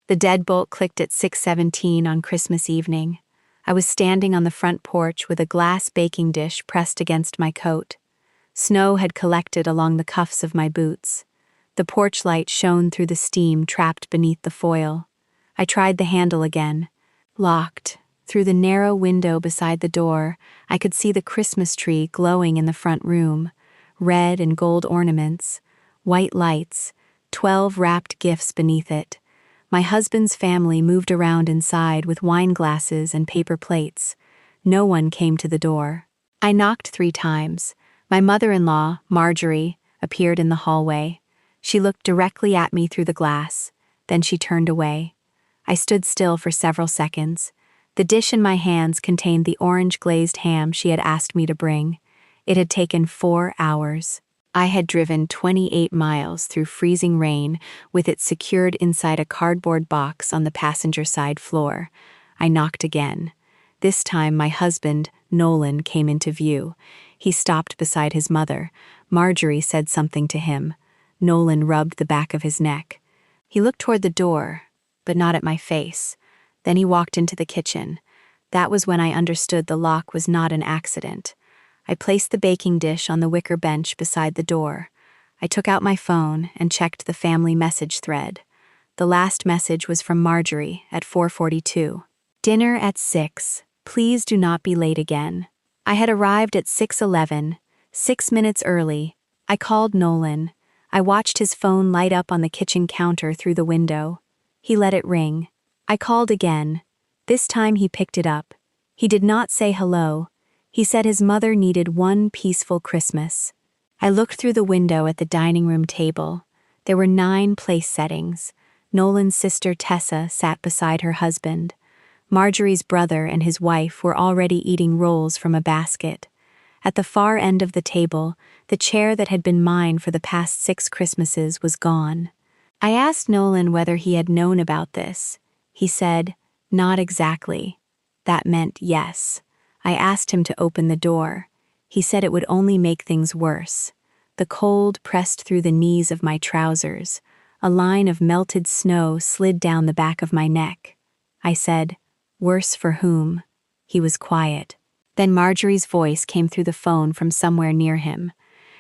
The deadbolt clicked at 6:17 on Christmas evening. I was standing on the front porch with a glass baking dish pressed against my coat. Snow had collected along the cuffs of my boots. The porch light shone through the steam trapped beneath the foil. I tried the handle again. Locked. Through the narrow window beside the door, I could see the Christmas tree glowing in the front room. Red and gold ornaments, white lights, 12 wrapped gifts beneath it. My husband's family moved around inside with wine glasses and paper plates. No one came to the door. I knocked 3 times. My mother-in-law, Marjorie, appeared in the hallway. She looked directly at me through the glass. Then she turned away. I stood still for several seconds. The dish in my hands contained the orange-glazed ham she had asked me to bring. It had taken 4 hours. I had driven 28 miles through freezing rain with it secured inside a cardboard box on the passenger side floor. I knocked again. This time my husband, Nolan, came into view. He stopped beside his mother. Marjorie said something to him. Nolan rubbed the back of his neck. He looked toward the door, but not at my face. Then he walked into the kitchen. That was when I understood the lock was not an accident. I placed the baking dish on the wicker bench beside the door. I took out my phone and checked the family message thread. The last message was from Marjorie at 4:42. Dinner at 6. Please do not be late again. I had arrived at 6:11, 6 minutes early. I called Nolan. I watched his phone light up on the kitchen counter through the window. He let it ring. I called again. This time he picked it up. He did not say hello. He said his mother needed one peaceful Christmas. I looked through the window at the dining room table. There were 9 place settings. Nolan's sister Tessa sat beside her husband. Marjorie's brother and his wife were already eating rolls from a basket. At the far end of the table, the chair that had been mine for the past 6 Christmases was gone. I asked Nolan whether he had known about this. He said, "Not exactly." That meant yes. I asked him to open the door. He said it would only make things worse. The cold pressed through the knees of my trousers. A line of melted snow slid down the back of my neck. I said, "Worse for whom?" He was quiet. Then Marjorie's voice came through the phone from somewhere near him.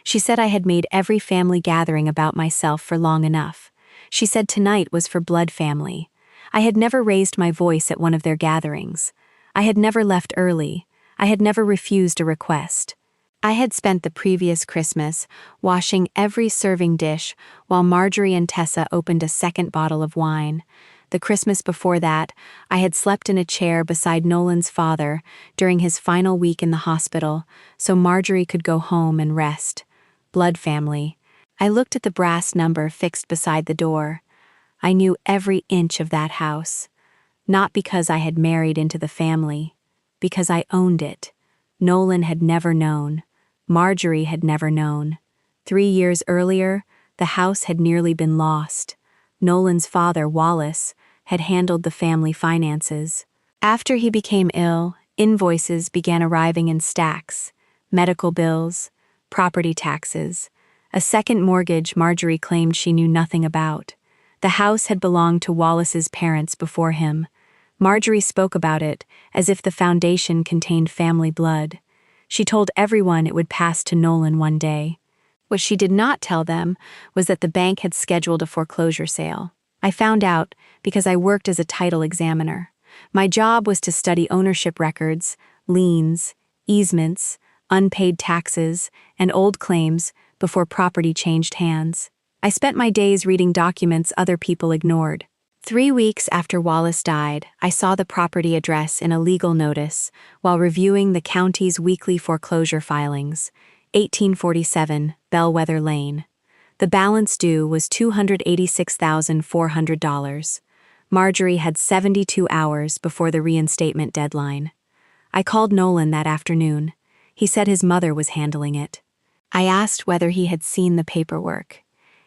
She said I had made every family gathering about myself for long enough. She said tonight was for blood family. I had never raised my voice at one of their gatherings. I had never left early. I had never refused a request. I had spent the previous Christmas washing every serving dish while Marjorie and Tessa opened a second bottle of wine. The Christmas before that, I had slept in a chair beside Nolan's father during his final week in the hospital so Marjorie could go home and rest. Blood family. I looked at the brass number fixed beside the door. I knew every inch of that house. Not because I had married into the family. Because I owned it. Nolan had never known. Marjorie had never known. 3 years earlier, the house had nearly been lost. Nolan's father, Wallace, had handled the family finances. After he became ill, invoices began arriving in stacks. Medical bills, property taxes, a second mortgage Marjorie claimed she knew nothing about. The house had belonged to Wallace's parents before him. Marjorie spoke about it as if the foundation contained family blood. She told everyone it would pass to Nolan one day. What she did not tell them was that the bank had scheduled a foreclosure sale. I found out because I worked as a title examiner. My job was to study ownership records, liens, easements, unpaid taxes, and old claims before property changed hands. I spent my days reading documents other people ignored. 3 weeks after Wallace died, I saw the property address in a legal notice while reviewing the county's weekly foreclosure filings, 1847 Bellwether Lane. The balance due was $286,400. Marjorie had 72 hours before the reinstatement deadline. I called Nolan that afternoon. He said his mother was handling it. I asked whether he had seen the paperwork.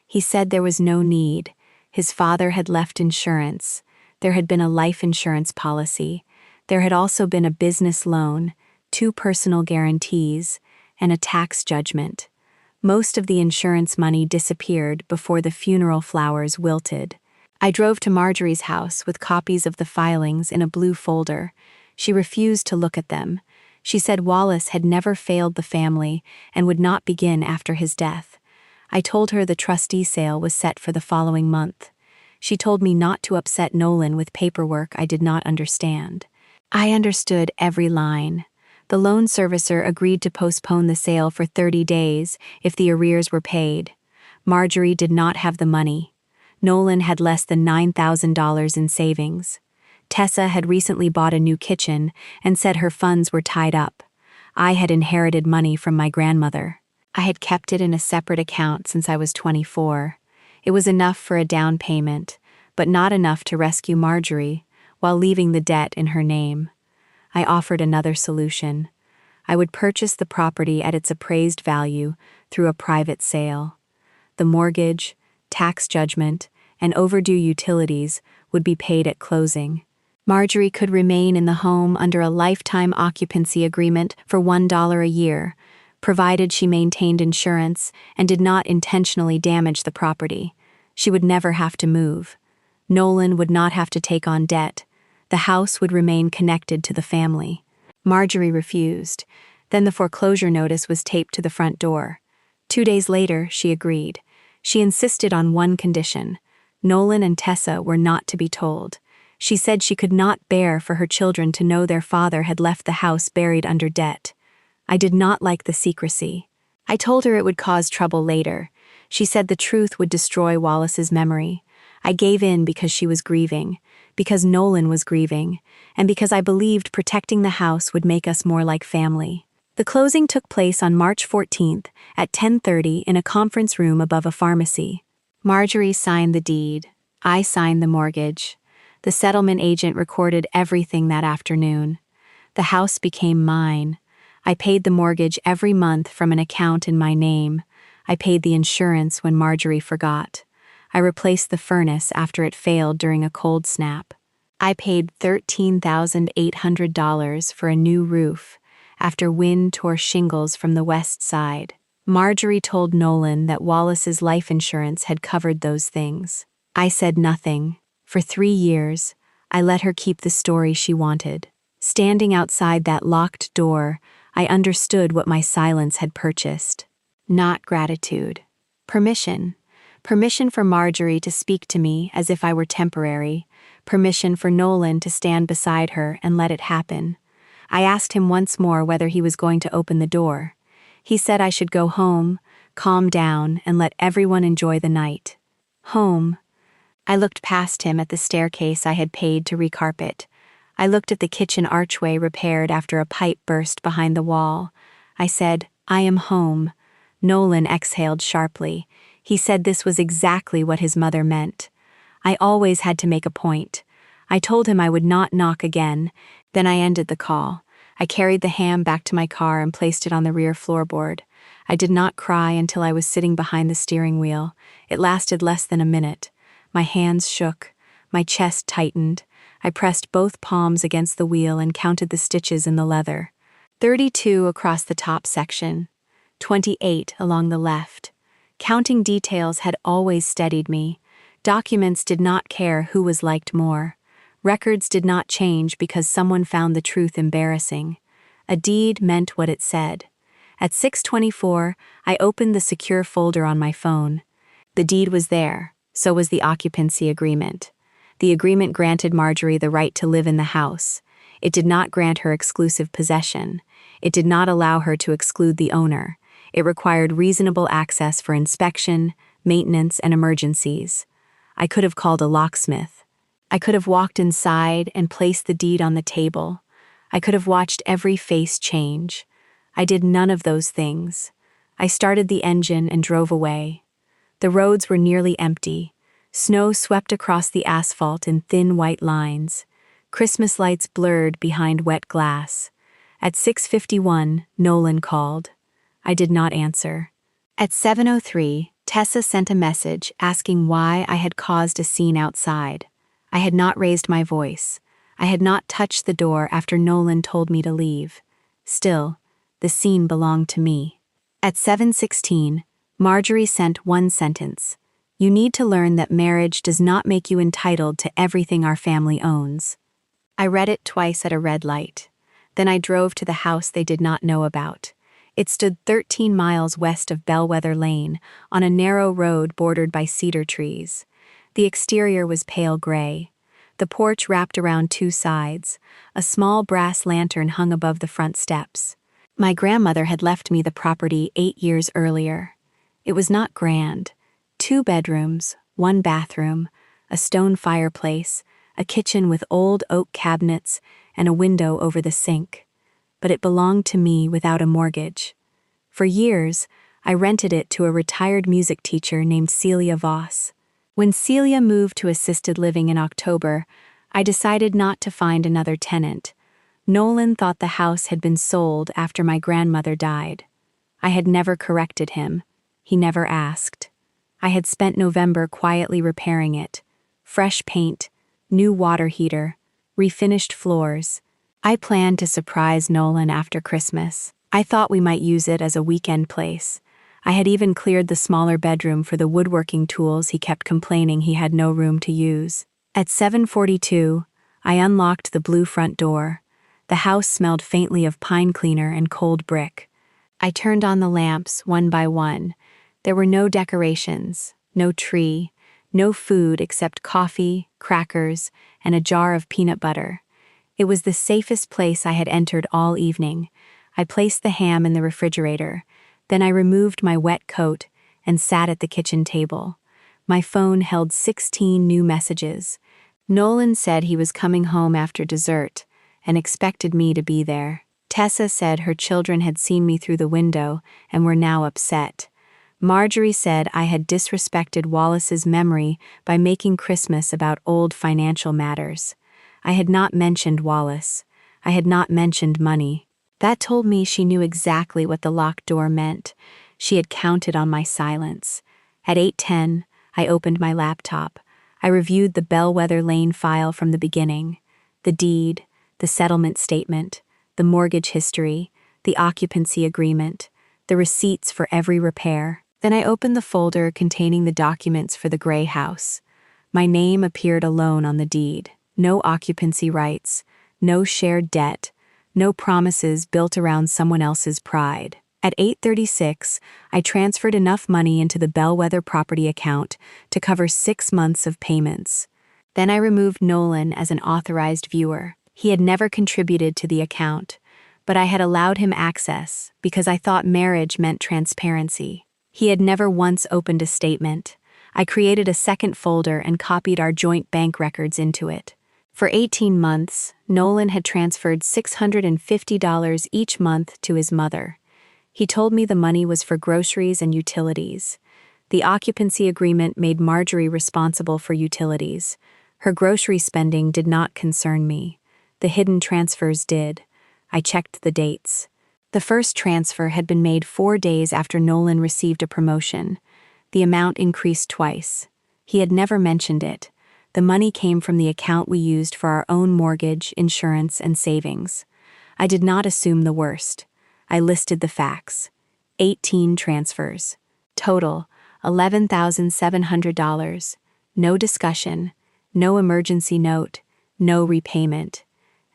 He said there was no need. His father had left insurance. There had been a life insurance policy. There had also been a business loan, 2 personal guarantees, and a tax judgment. Most of the insurance money disappeared before the funeral flowers wilted. I drove to Marjorie's house with copies of the filings in a blue folder. She refused to look at them. She said Wallace had never failed the family and would not begin after his death. I told her the trustee sale was set for the following month. She told me not to upset Nolan with paperwork I did not understand. I understood every line. The loan servicer agreed to postpone the sale for 30 days if the arrears were paid. Marjorie did not have the money. Nolan had less than $9,000 in savings. Tessa had recently bought a new kitchen and said her funds were tied up. I had inherited money from my grandmother. I had kept it in a separate account since I was 24. It was enough for a down payment, but not enough to rescue Marjorie, while leaving the debt in her name. I offered another solution. I would purchase the property at its appraised value through a private sale. The mortgage, tax judgment, and overdue utilities would be paid at closing. Marjorie could remain in the home under a lifetime occupancy agreement for $1 a year, provided she maintained insurance and did not intentionally damage the property. She would never have to move. Nolan would not have to take on debt. The house would remain connected to the family. Marjorie refused. Then the foreclosure notice was taped to the front door. 2 days later, she agreed. She insisted on one condition. Nolan and Tessa were not to be told. She said she could not bear for her children to know their father had left the house buried under debt. I did not like the secrecy. I told her it would cause trouble later. She said the truth would destroy Wallace's memory. I gave in because she was grieving, because Nolan was grieving, and because I believed protecting the house would make us more like family. The closing took place on March 14th at 10:30 in a conference room above a pharmacy. Marjorie signed the deed. I signed the mortgage. The settlement agent recorded everything that afternoon. The house became mine. I paid the mortgage every month from an account in my name. I paid the insurance when Marjorie forgot. I replaced the furnace after it failed during a cold snap. I paid $13,800 for a new roof after wind tore shingles from the west side. Marjorie told Nolan that Wallace's life insurance had covered those things. I said nothing. For 3 years, I let her keep the story she wanted. Standing outside that locked door, I understood what my silence had purchased. Not gratitude. Permission. Permission for Marjorie to speak to me as if I were temporary. Permission for Nolan to stand beside her and let it happen. I asked him once more whether he was going to open the door. He said I should go home, calm down, and let everyone enjoy the night. Home. I looked past him at the staircase I had paid to recarpet. I looked at the kitchen archway repaired after a pipe burst behind the wall. I said, I am home. Nolan exhaled sharply. He said this was exactly what his mother meant. I always had to make a point. I told him I would not knock again. Then I ended the call. I carried the ham back to my car and placed it on the rear floorboard. I did not cry until I was sitting behind the steering wheel. It lasted less than a minute. My hands shook. My chest tightened. I pressed both palms against the wheel and counted the stitches in the leather. 32 across the top section. 28 along the left. Counting details had always steadied me. Documents did not care who was liked more. Records did not change because someone found the truth embarrassing. A deed meant what it said. At 6:24, I opened the secure folder on my phone. The deed was there, so was the occupancy agreement. The agreement granted Marjorie the right to live in the house. It did not grant her exclusive possession. It did not allow her to exclude the owner. It required reasonable access for inspection, maintenance, and emergencies. I could have called a locksmith. I could have walked inside and placed the deed on the table. I could have watched every face change. I did none of those things. I started the engine and drove away. The roads were nearly empty. Snow swept across the asphalt in thin white lines. Christmas lights blurred behind wet glass. At 6:51, Nolan called. I did not answer. At 7:03, Tessa sent a message asking why I had caused a scene outside. I had not raised my voice. I had not touched the door after Nolan told me to leave. Still, the scene belonged to me. At 7:16, Marjorie sent one sentence. You need to learn that marriage does not make you entitled to everything our family owns. I read it twice at a red light. Then I drove to the house they did not know about. It stood 13 miles west of Bellwether Lane, on a narrow road bordered by cedar trees. The exterior was pale gray. The porch wrapped around two sides. A small brass lantern hung above the front steps. My grandmother had left me the property 8 years earlier. It was not grand. 2 bedrooms, 1 bathroom, a stone fireplace, a kitchen with old oak cabinets, and a window over the sink. But it belonged to me without a mortgage. For years, I rented it to a retired music teacher named Celia Voss. When Celia moved to assisted living in October, I decided not to find another tenant. Nolan thought the house had been sold after my grandmother died. I had never corrected him. He never asked. I had spent November quietly repairing it. Fresh paint, new water heater, refinished floors. I planned to surprise Nolan after Christmas. I thought we might use it as a weekend place. I had even cleared the smaller bedroom for the woodworking tools he kept complaining he had no room to use. At 7:42, I unlocked the blue front door. The house smelled faintly of pine cleaner and cold brick. I turned on the lamps one by one. There were no decorations, no tree, no food except coffee, crackers, and a jar of peanut butter. It was the safest place I had entered all evening. I placed the ham in the refrigerator. Then I removed my wet coat and sat at the kitchen table. My phone held 16 new messages. Nolan said he was coming home after dessert and expected me to be there. Tessa said her children had seen me through the window and were now upset. Marjorie said I had disrespected Wallace's memory by making Christmas about old financial matters. I had not mentioned Wallace. I had not mentioned money. That told me she knew exactly what the locked door meant. She had counted on my silence. At 8:10, I opened my laptop. I reviewed the Bellwether Lane file from the beginning. The deed, the settlement statement, the mortgage history, the occupancy agreement, the receipts for every repair. Then I opened the folder containing the documents for the gray house. My name appeared alone on the deed. No occupancy rights, no shared debt, no promises built around someone else's pride. At 8:36, I transferred enough money into the Bellwether property account to cover 6 months of payments. Then I removed Nolan as an authorized viewer. He had never contributed to the account, but I had allowed him access because I thought marriage meant transparency. He had never once opened a statement. I created a second folder and copied our joint bank records into it. For 18 months, Nolan had transferred $650 each month to his mother. He told me the money was for groceries and utilities. The occupancy agreement made Marjorie responsible for utilities. Her grocery spending did not concern me. The hidden transfers did. I checked the dates. The first transfer had been made 4 days after Nolan received a promotion. The amount increased twice. He had never mentioned it. The money came from the account we used for our own mortgage, insurance, and savings. I did not assume the worst. I listed the facts. 18 transfers. Total, $11,700. No discussion, no emergency note, no repayment.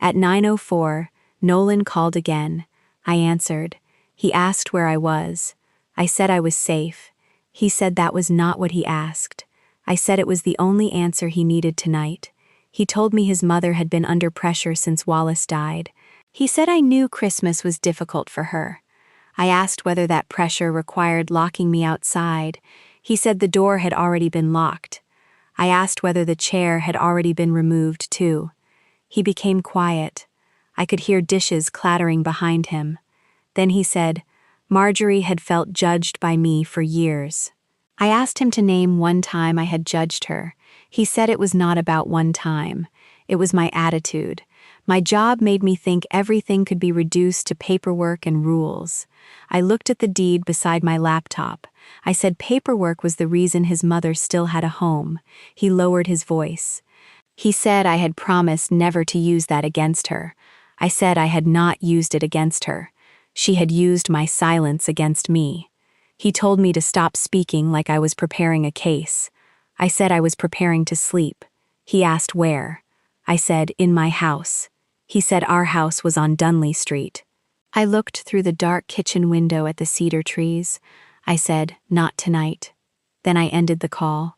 At 9:04, Nolan called again. I answered. He asked where I was. I said I was safe. He said that was not what he asked. I said it was the only answer he needed tonight. He told me his mother had been under pressure since Wallace died. He said I knew Christmas was difficult for her. I asked whether that pressure required locking me outside. He said the door had already been locked. I asked whether the chair had already been removed too. He became quiet. I could hear dishes clattering behind him. Then he said, Marjorie had felt judged by me for years. I asked him to name one time I had judged her. He said it was not about one time. It was my attitude. My job made me think everything could be reduced to paperwork and rules. I looked at the deed beside my laptop. I said paperwork was the reason his mother still had a home. He lowered his voice. He said I had promised never to use that against her. I said I had not used it against her. She had used my silence against me. He told me to stop speaking like I was preparing a case. I said I was preparing to sleep. He asked where. I said, in my house. He said our house was on Dunley Street. I looked through the dark kitchen window at the cedar trees. I said, not tonight. Then I ended the call.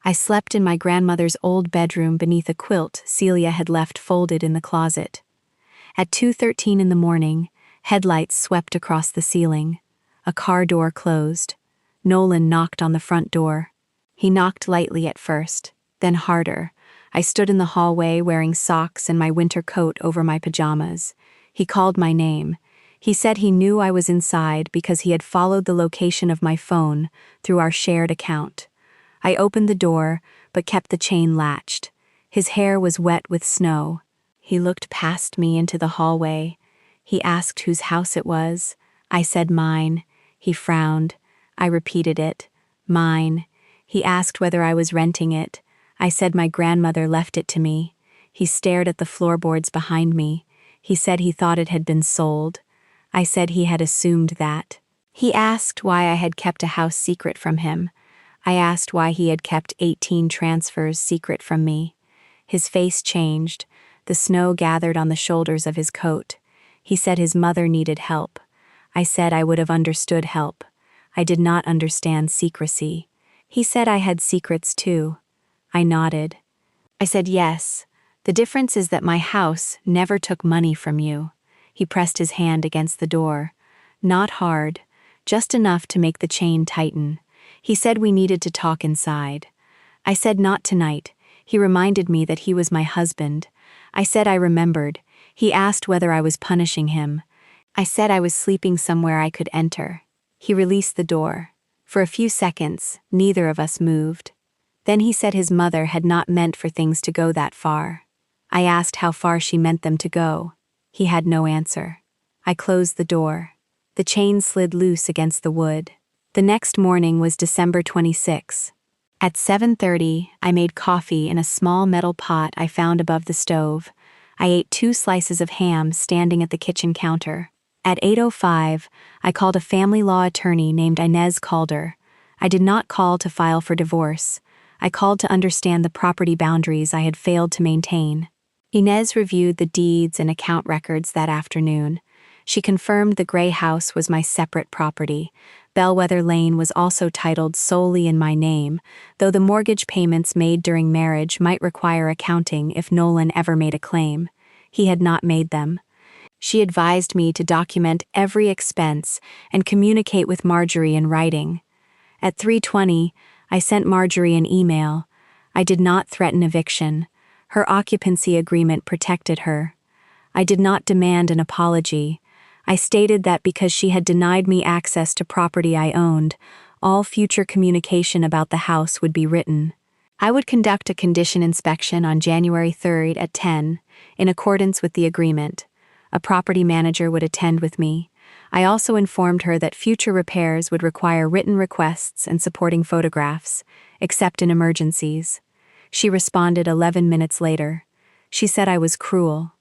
I slept in my grandmother's old bedroom beneath a quilt Celia had left folded in the closet. At 2:13 in the morning, headlights swept across the ceiling. A car door closed. Nolan knocked on the front door. He knocked lightly at first, then harder. I stood in the hallway wearing socks and my winter coat over my pajamas. He called my name. He said he knew I was inside because he had followed the location of my phone through our shared account. I opened the door, but kept the chain latched. His hair was wet with snow. He looked past me into the hallway. He asked whose house it was. I said mine. He frowned. I repeated it. Mine. He asked whether I was renting it. I said my grandmother left it to me. He stared at the floorboards behind me. He said he thought it had been sold. I said he had assumed that. He asked why I had kept a house secret from him. I asked why he had kept 18 transfers secret from me. His face changed. The snow gathered on the shoulders of his coat. He said his mother needed help. I said I would have understood help. I did not understand secrecy. He said I had secrets too. I nodded. I said yes. The difference is that my house never took money from you. He pressed his hand against the door. Not hard, just enough to make the chain tighten. He said we needed to talk inside. I said not tonight. He reminded me that he was my husband. I said I remembered. He asked whether I was punishing him. I said I was sleeping somewhere I could enter. He released the door. For a few seconds, neither of us moved. Then he said his mother had not meant for things to go that far. I asked how far she meant them to go. He had no answer. I closed the door. The chain slid loose against the wood. The next morning was December 26. At 7:30, I made coffee in a small metal pot I found above the stove. I ate 2 slices of ham standing at the kitchen counter. At 8:05, I called a family law attorney named Inez Calder. I did not call to file for divorce. I called to understand the property boundaries I had failed to maintain. Inez reviewed the deeds and account records that afternoon. She confirmed the gray house was my separate property. Bellwether Lane was also titled solely in my name, though the mortgage payments made during marriage might require accounting if Nolan ever made a claim. He had not made them. She advised me to document every expense and communicate with Marjorie in writing. At 3:20, I sent Marjorie an email. I did not threaten eviction. Her occupancy agreement protected her. I did not demand an apology. I stated that because she had denied me access to property I owned, all future communication about the house would be written. I would conduct a condition inspection on January 3rd at 10, in accordance with the agreement. A property manager would attend with me. I also informed her that future repairs would require written requests and supporting photographs, except in emergencies. She responded 11 minutes later. She said I was cruel.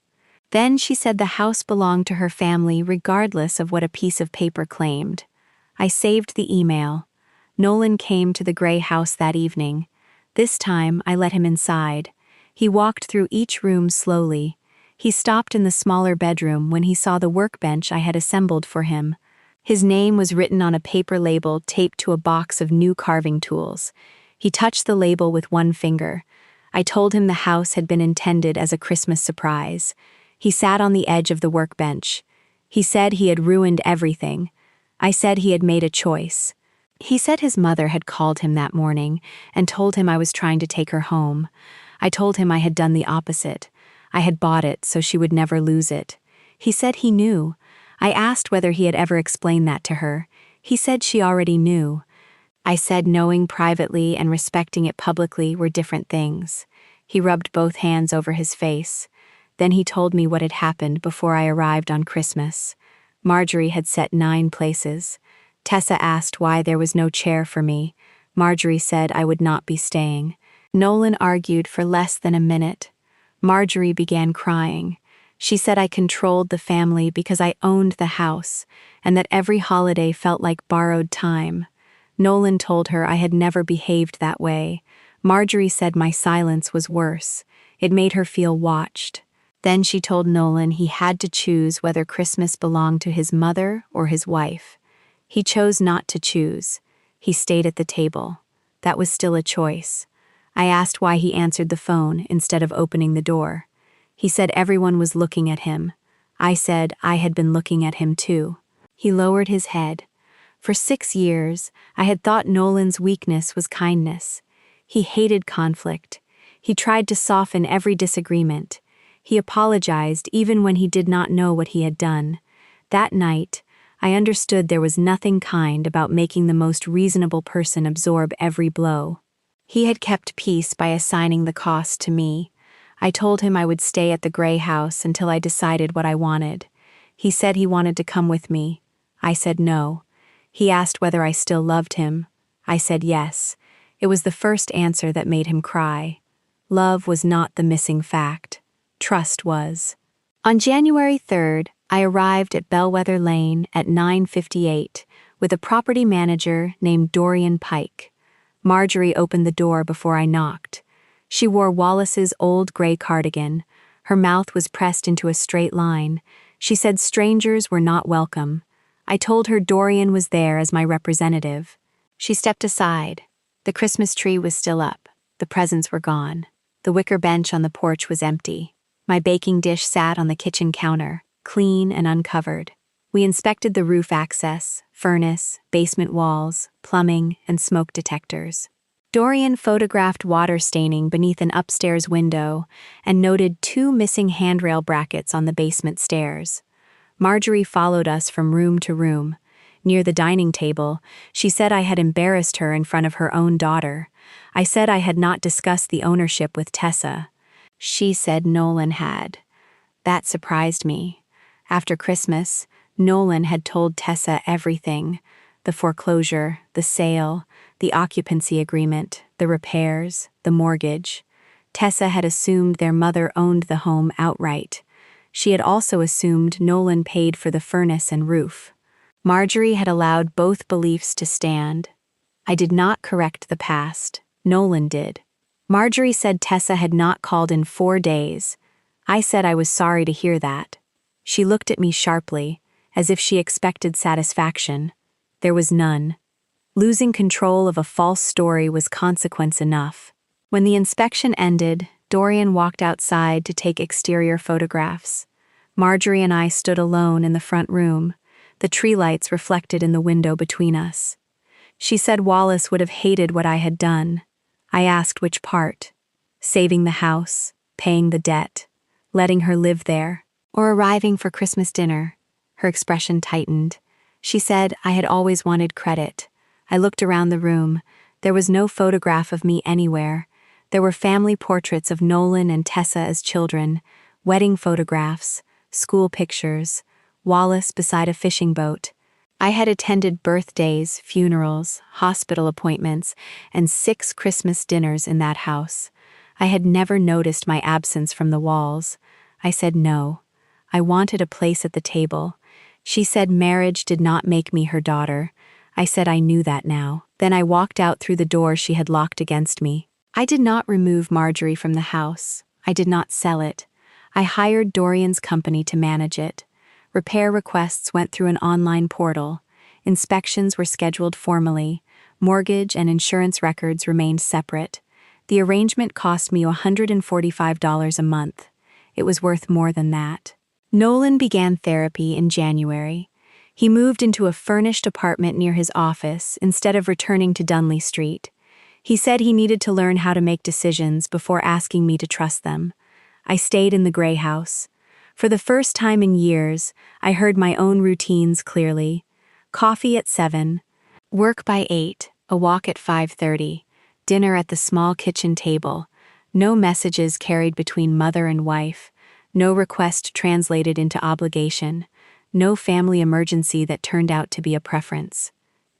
Then she said the house belonged to her family regardless of what a piece of paper claimed. I saved the email. Nolan came to the gray house that evening. This time, I let him inside. He walked through each room slowly. He stopped in the smaller bedroom when he saw the workbench I had assembled for him. His name was written on a paper label taped to a box of new carving tools. He touched the label with one finger. I told him the house had been intended as a Christmas surprise. He sat on the edge of the workbench. He said he had ruined everything. I said he had made a choice. He said his mother had called him that morning and told him I was trying to take her home. I told him I had done the opposite. I had bought it so she would never lose it. He said he knew. I asked whether he had ever explained that to her. He said she already knew. I said knowing privately and respecting it publicly were different things. He rubbed both hands over his face. Then he told me what had happened before I arrived on Christmas. Marjorie had set 9 places. Tessa asked why there was no chair for me. Marjorie said I would not be staying. Nolan argued for less than a minute. Marjorie began crying. She said I controlled the family because I owned the house, and that every holiday felt like borrowed time. Nolan told her I had never behaved that way. Marjorie said my silence was worse. It made her feel watched. Then she told Nolan he had to choose whether Christmas belonged to his mother or his wife. He chose not to choose. He stayed at the table. That was still a choice. I asked why he answered the phone instead of opening the door. He said everyone was looking at him. I said I had been looking at him too. He lowered his head. For 6 years, I had thought Nolan's weakness was kindness. He hated conflict. He tried to soften every disagreement. He apologized even when he did not know what he had done. That night, I understood there was nothing kind about making the most reasonable person absorb every blow. He had kept peace by assigning the cost to me. I told him I would stay at the Gray House until I decided what I wanted. He said he wanted to come with me. I said no. He asked whether I still loved him. I said yes. It was the first answer that made him cry. Love was not the missing fact. Trust was. On January 3rd, I arrived at Bellwether Lane at 9:58 with a property manager named Dorian Pike. Marjorie opened the door before I knocked. She wore Wallace's old gray cardigan. Her mouth was pressed into a straight line. She said strangers were not welcome. I told her Dorian was there as my representative. She stepped aside. The Christmas tree was still up. The presents were gone. The wicker bench on the porch was empty. My baking dish sat on the kitchen counter, clean and uncovered. We inspected the roof access, furnace, basement walls, plumbing, and smoke detectors. Dorian photographed water staining beneath an upstairs window and noted 2 missing handrail brackets on the basement stairs. Marjorie followed us from room to room. Near the dining table, she said I had embarrassed her in front of her own daughter. I said I had not discussed the ownership with Tessa. She said Nolan had. That surprised me. After Christmas, Nolan had told Tessa everything: the foreclosure, the sale, the occupancy agreement, the repairs, the mortgage. Tessa had assumed their mother owned the home outright. She had also assumed Nolan paid for the furnace and roof. Marjorie had allowed both beliefs to stand. I did not correct the past. Nolan did. Marjorie said Tessa had not called in 4 days. I said I was sorry to hear that. She looked at me sharply, as if she expected satisfaction. There was none. Losing control of a false story was consequence enough. When the inspection ended, Dorian walked outside to take exterior photographs. Marjorie and I stood alone in the front room, the tree lights reflected in the window between us. She said Wallace would have hated what I had done. I asked which part: saving the house, paying the debt, letting her live there, or arriving for Christmas dinner. Her expression tightened. She said I had always wanted credit. I looked around the room. There was no photograph of me anywhere. There were family portraits of Nolan and Tessa as children, wedding photographs, school pictures, Wallace beside a fishing boat. I had attended birthdays, funerals, hospital appointments, and 6 Christmas dinners in that house. I had never noticed my absence from the walls. I said no. I wanted a place at the table. She said marriage did not make me her daughter. I said I knew that now. Then I walked out through the door she had locked against me. I did not remove Marjorie from the house. I did not sell it. I hired Dorian's company to manage it. Repair requests went through an online portal. Inspections were scheduled formally. Mortgage and insurance records remained separate. The arrangement cost me $145 a month. It was worth more than that. Nolan began therapy in January. He moved into a furnished apartment near his office instead of returning to Dunley Street. He said he needed to learn how to make decisions before asking me to trust them. I stayed in the Gray House. For the first time in years, I heard my own routines clearly. Coffee at 7, work by 8, a walk at 5:30, dinner at the small kitchen table, no messages carried between mother and wife, no request translated into obligation, no family emergency that turned out to be a preference.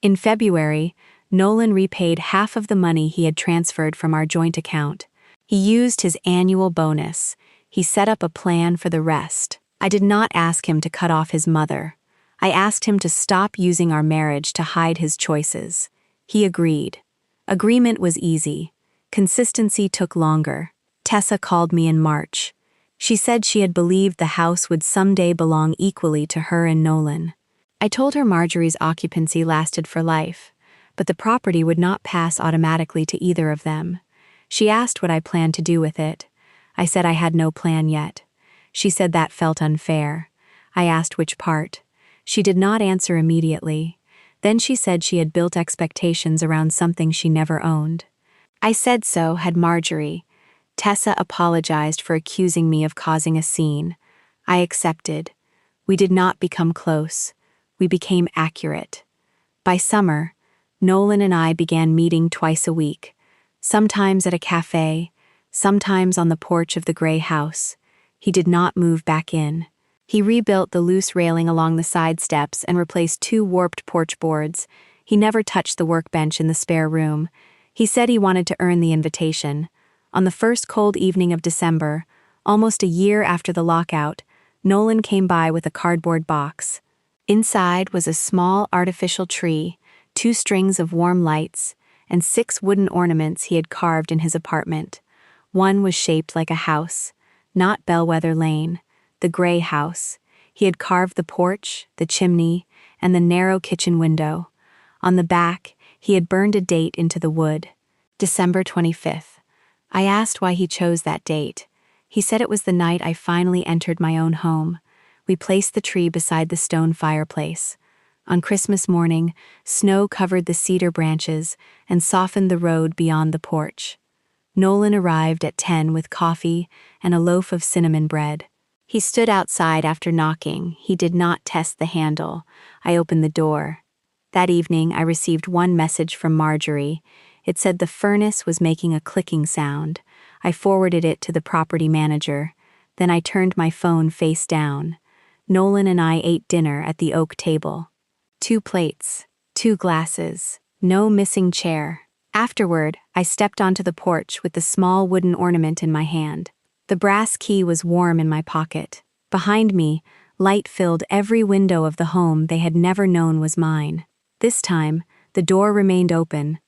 In February, Nolan repaid half of the money he had transferred from our joint account. He used his annual bonus. He set up a plan for the rest. I did not ask him to cut off his mother. I asked him to stop using our marriage to hide his choices. He agreed. Agreement was easy. Consistency took longer. Tessa called me in March. She said she had believed the house would someday belong equally to her and Nolan. I told her Marjorie's occupancy lasted for life, but the property would not pass automatically to either of them. She asked what I planned to do with it. I said I had no plan yet. She said that felt unfair. I asked which part. She did not answer immediately. Then she said she had built expectations around something she never owned. I said so had Marjorie. Tessa apologized for accusing me of causing a scene. I accepted. We did not become close. We became accurate. By summer, Nolan and I began meeting twice a week, sometimes at a cafe, sometimes on the porch of the gray house. He did not move back in. He rebuilt the loose railing along the side steps and replaced 2 warped porch boards. He never touched the workbench in the spare room. He said he wanted to earn the invitation. On the first cold evening of December, almost a year after the lockout, Nolan came by with a cardboard box. Inside was a small artificial tree, 2 strings of warm lights, and 6 wooden ornaments he had carved in his apartment. One was shaped like a house, not Bellwether Lane, the gray house. He had carved the porch, the chimney, and the narrow kitchen window. On the back, he had burned a date into the wood. December 25th. I asked why he chose that date. He said it was the night I finally entered my own home. We placed the tree beside the stone fireplace. On Christmas morning, snow covered the cedar branches and softened the road beyond the porch. Nolan arrived at 10 with coffee and a loaf of cinnamon bread. He stood outside after knocking. He did not test the handle. I opened the door. That evening, I received one message from Marjorie. It said the furnace was making a clicking sound. I forwarded it to the property manager. Then I turned my phone face down. Nolan and I ate dinner at the oak table. 2 plates, 2 glasses, no missing chair. Afterward, I stepped onto the porch with the small wooden ornament in my hand. The brass key was warm in my pocket. Behind me, light filled every window of the home they had never known was mine. This time, the door remained open,